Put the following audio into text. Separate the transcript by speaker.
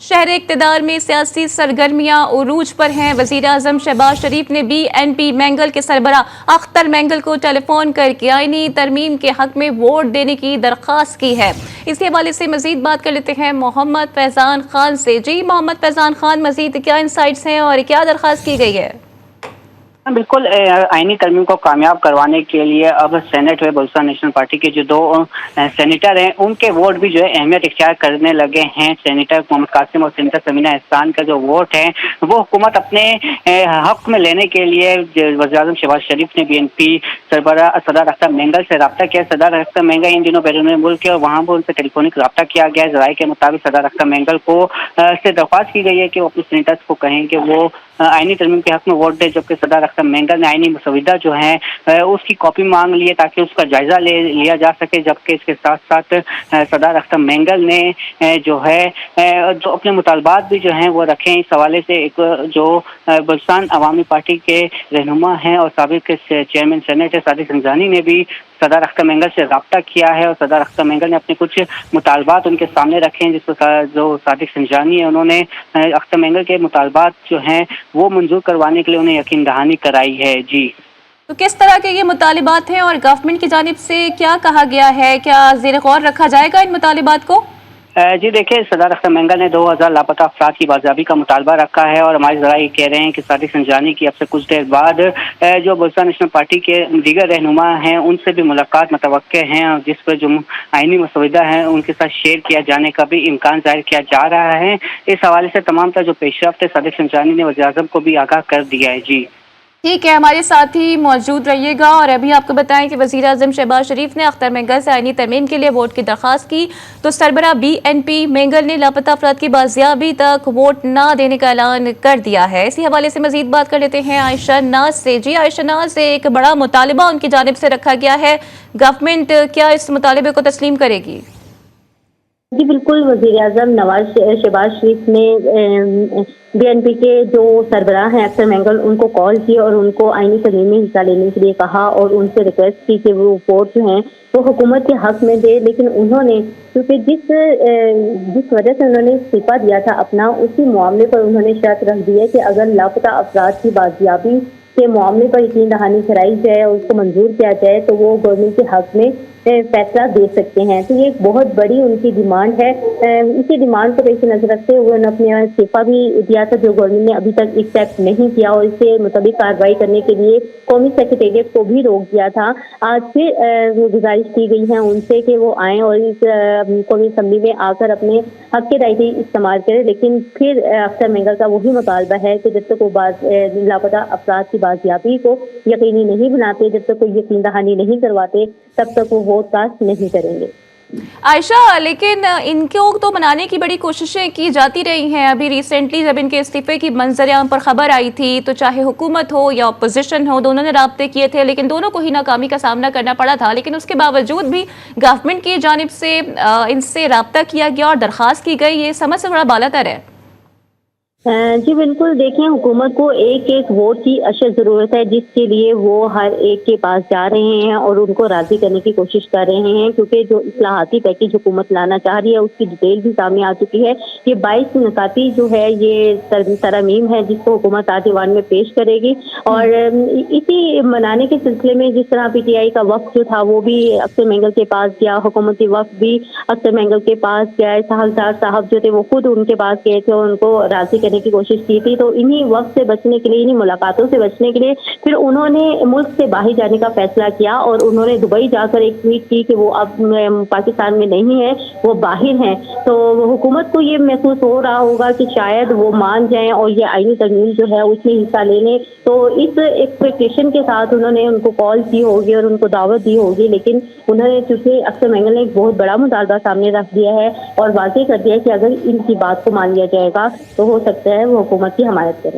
Speaker 1: شہر اقتدار میں سیاسی سرگرمیاں عروج پر ہیں۔ وزیر اعظم شہباز شریف نے BNP مینگل کے سربراہ اختر مینگل کو ٹیلی فون کر کے آئینی ترمیم کے حق میں ووٹ دینے کی درخواست کی ہے۔ اس حوالے سے مزید بات کر لیتے ہیں محمد فیضان خان سے۔ جی محمد فیضان خان، مزید کیا انسائٹس ہیں اور کیا درخواست کی گئی ہے؟
Speaker 2: بالکل آئینی ترمیم کو کامیاب کروانے کے لیے اب سینٹ میں بلوچستان نیشنل پارٹی کے جو 2 سینیٹر ہیں ان کے ووٹ بھی جو ہے اہمیت اختیار کرنے لگے ہیں۔ سینیٹر محمد قاسم اور سینیٹر سمینہ احسان کا جو ووٹ ہے وہ حکومت اپنے حق میں لینے کے لیے وزیر اعظم شہباز شریف نے BNP سربراہ صدر اختر مینگل سے رابطہ کیا۔ صدر اختر مینگل ان دنوں بیرون ملک ہے اور وہاں پر ان سے ٹیلی فونک رابطہ کیا گیا ہے۔ ذرائع کے مطابق صدر اختر مینگل کو سے درخواست کی گئی ہے کہ وہ اپنے سینیٹرز کو کہیں کہ وہ آئینی ترمیم کے حق میں ووٹ دے، جبکہ صدر اختر مینگل نے آئینی مسودہ جو ہے اس کی کاپی مانگ لی ہے تاکہ اس کا جائزہ لیا جا سکے، جبکہ اس کے ساتھ ساتھ صدر اختر مینگل نے جو اپنے مطالبات بھی جو ہیں وہ رکھے ہیں۔ اس حوالے سے ایک جو بلوچستان عوامی پارٹی کے رہنما ہیں اور سابق چیئرمین سینیٹ صادق سنجانی نے بھی صدر اختر مینگل سے رابطہ کیا ہے اور صدر اختر مینگل نے اپنے کچھ مطالبات ان کے سامنے رکھے ہیں، جس کو جو صادق سنجانی ہے انہوں نے اختر مینگل کے مطالبات جو ہیں وہ منظور کروانے کے لیے انہیں یقین دہانی کرائی ہے۔ جی،
Speaker 1: تو کس طرح کے یہ مطالبات ہیں اور گورنمنٹ کی جانب سے کیا کہا گیا ہے؟ کیا زیر غور رکھا جائے گا ان مطالبات کو؟
Speaker 2: جی دیکھیں، صدر اختر مینگل نے 2000 لاپتہ افراد کی بازیابی کا مطالبہ رکھا ہے اور ہمارے ذرائع کہہ رہے ہیں کہ صادق سنجانی کی اب سے کچھ دیر بعد جو بلوچستان نیشنل پارٹی کے دیگر رہنما ہیں ان سے بھی ملاقات متوقع ہیں، اور جس پر جو آئینی مسودہ ہیں ان کے ساتھ شیئر کیا جانے کا بھی امکان ظاہر کیا جا رہا ہے۔ اس حوالے سے تمام تر جو پیش رفت ہے صادق سنجانی نے وزیر اعظم کو بھی آگاہ کر دیا ہے۔ جی
Speaker 1: ٹھیک ہے، ہمارے ساتھ ہی موجود رہیے گا۔ اور ابھی آپ کو بتائیں کہ وزیر اعظم شہباز شریف نے اختر مینگل سے آئینی ترمیم کے لیے ووٹ کی درخواست کی، تو سربراہ BNP مینگل نے لاپتہ افراد کی بازیابی تک ووٹ نہ دینے کا اعلان کر دیا ہے۔ اسی حوالے سے مزید بات کر لیتے ہیں عائشہ ناز سے۔ جی عائشہ ناز، ایک بڑا مطالبہ ان کی جانب سے رکھا گیا ہے، گورنمنٹ کیا اس مطالبے کو تسلیم کرے گی؟
Speaker 3: جی بالکل، وزیر اعظم شہباز شریف نے BNP کے جو سربراہ ہیں اختر مینگل ان کو کال کی اور ان کو آئینی ترمیم میں حصہ لینے کے لیے کہا اور ان سے ریکویسٹ کی کہ وہ ووٹ جو ہیں وہ حکومت کے حق میں دے، لیکن انہوں نے کیونکہ جس وجہ سے انہوں نے استعفیٰ دیا تھا اپنا، اسی معاملے پر انہوں نے شرط رکھ دی ہے کہ اگر لاپتہ افراد کی بازیابی کے معاملے پر یقین دہانی کرائی جائے اور اس کو منظور کیا جائے تو وہ گورنمنٹ کے حق میں فیصلہ دے سکتے ہیں۔ تو یہ ایک بہت بڑی ان کی ڈیمانڈ ہے۔ اسی ڈیمانڈ کو پیش نظر رکھتے ہوئے انہوں نے اپنے استعفیٰ بھی دیا تھا، جو گورنمنٹ نے ابھی تک ایکسیپٹ نہیں کیا، اور اس کے مطابق کارروائی کرنے کے لیے قومی سیکریٹریٹ کو بھی روک دیا تھا۔ آج پھر گزارش کی گئی ہے ان سے کہ وہ آئیں اور اس قومی اسمبلی میں آ کر اپنے حق کے رائے استعمال کریں، لیکن پھر اختر مینگل کا وہی مطالبہ ہے کہ جب تک وہ لاپتہ افراد کی بازیابی کو یقینی نہیں بناتے، جب تک کوئی یقین دہانی نہیں کرواتے، تب تک وہ ووٹ کاسٹ نہیں کریں گے۔
Speaker 1: عائشہ، لیکن ان کو تو منانے کی بڑی کوششیں کی جاتی رہی ہیں۔ ابھی ریسنٹلی جب ان کے استعفے کی منظر عام پر خبر آئی تھی تو چاہے حکومت ہو یا اپوزیشن ہو، دونوں نے رابطے کیے تھے، لیکن دونوں کو ہی ناکامی کا سامنا کرنا پڑا تھا۔ لیکن اس کے باوجود بھی گورنمنٹ کی جانب سے ان سے رابطہ کیا گیا اور درخواست کی گئی، یہ سمجھ سے تھوڑا بالاتر ہے۔
Speaker 3: جی بالکل، دیکھیں حکومت کو ایک ایک ووٹ کی اشد ضرورت ہے، جس کے لیے وہ ہر ایک کے پاس جا رہے ہیں اور ان کو راضی کرنے کی کوشش کر رہے ہیں، کیونکہ جو اصلاحاتی پیکیج حکومت لانا چاہ رہی ہے اس کی ڈیٹیل بھی سامنے آ چکی ہے۔ یہ 22 نکاتی جو ہے یہ ترمیم ہے جس کو حکومت آج ایوان میں پیش کرے گی، اور اسی منانے کے سلسلے میں جس طرح PTI کا وفد جو تھا وہ بھی اختر مینگل کے پاس گیا، حکومتی وفد بھی اختر مینگل کے پاس گیا، سہلدار صاحب جو تھے وہ خود ان کے پاس گئے تھے اور ان کو راضی کرنے کی کوشش کی تھی۔ تو انہی وقت سے بچنے کے لیے، انہی ملاقاتوں سے بچنے کے لیے پھر انہوں نے ملک سے باہر جانے کا فیصلہ کیا اور انہوں نے دبئی جا کر ایک ٹویٹ کی کہ وہ اب پاکستان میں نہیں ہے، وہ باہر ہیں۔ تو حکومت کو یہ محسوس ہو رہا ہوگا کہ شاید وہ مان جائیں اور یہ آئینی ترمیم جو ہے اس میں حصہ لے لیں، تو اس ایکسپیکٹیشن کے ساتھ انہوں نے ان کو کال کی ہوگی اور ان کو دعوت دی ہوگی، لیکن انہوں نے چونکہ اختر مینگل نے ایک بہت بڑا مطالبہ سامنے رکھ دیا ہے اور واضح کر دیا کہ اگر ان کی بات کو مان لیا جائے گا تو ہو سکتا ہے وہ حکومت کی حمایت کرے۔